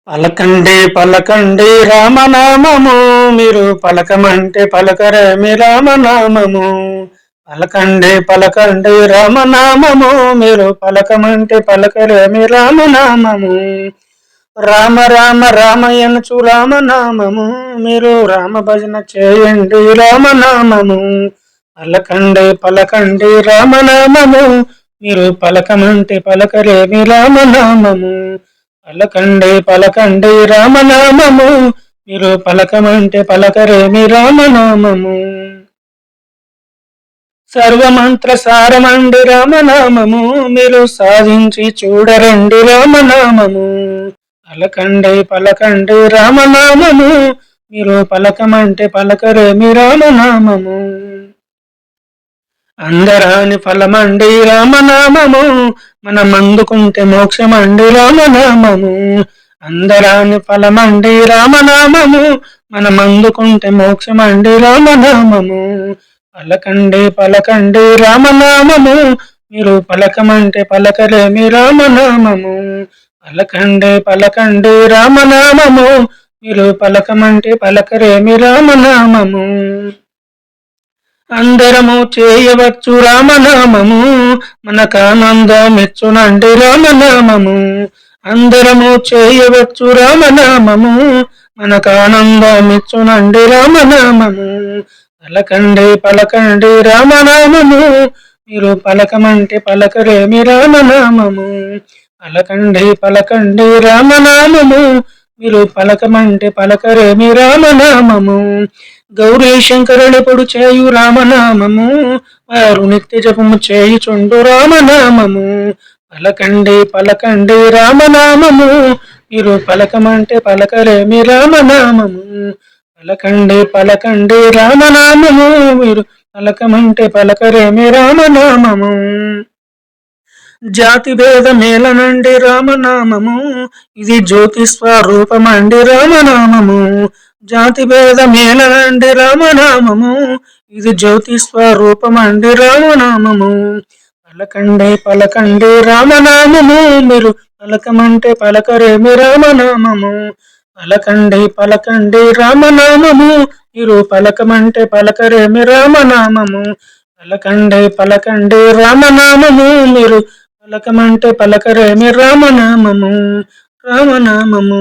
పలకండి పలకండి రామనామము, మీరు పలకమంటే పలకరేమి రామనామము. పలకండి పలకండి రామనామము, మీరు పలకమంటే పలకరేమి రామనామము. రామ రామ రామయనుచు రామనామము, మీరు రామ భజన చేయండి రామనామము. పలకండి పలకండి రామనామము, మీరు పలకమంటే పలకరేమి రామనామము. పలకండి పలకండి రామనామము, మీరు పలకమంటే పలకరేమి రామనామము. సర్వమంత్ర సారమండి రామనామము, మీరు సాధించి చూడరండి రామనామము. పలకండి పలకండి రామనామము, మీరు పలకమంటే పలకరేమి రామనామము. అందరాని ఫలమండి రామనామము, మనమందుకుంటే మోక్షమండి రామనామము. అందరాని ఫలమండి రామనామము, మనమందుకుంటే మోక్షమండి రామనామము. పలకండి పలకండి రామనామము, మీరు పలకమంటే పలకరేమి రామనామము. పలకండి పలకండి రామనామము, మీరు పలకమంటే పలకరేమి రామనామము. అందరము చేయవచ్చు రామనామము, మనకానందమిచ్చునండి రామనామము. అందరము చేయవచ్చు రామనామము, మనకానందమిచ్చునండి రామనామము. పలకండి పలకండి రామనామము, మీరు పలకమంటే పలకరేమి రామనామము. పలకండి పలకండి రామనామము, మీరు పలకమంటే పలకరేమి రామనామము. గౌరీ శంకరులెప్పుడు చేయు రామనామము, వారు నిత్య జపము చేయుచుండు రామనామము. పలకండి పలకండి రామనామము, మీరు పలకమంటే పలకరేమి రామనామము. పలకండి పలకండి రామనామము, మీరు పలకమంటే పలకరేమి రామనామము. జాతి భేదమేలనండి రామనామము, ఇది జ్యోతి స్వరూపమండి రామనామము. జాతి భేదమేలనండి రామనామము, ఇది జ్యోతి స్వరూపమండి రామనామము. పలకండి పలకండి రామనామము, మీరు పలకమంటే పలకరేమి రామనామము. పలకండి పలకండి రామనామము, మీరు పలకమంటే పలకరేమి రామనామము. పలకండి పలకండి రామనామము, మీరు పలకమంటే పలకరేమి రామనామము. రామనామము.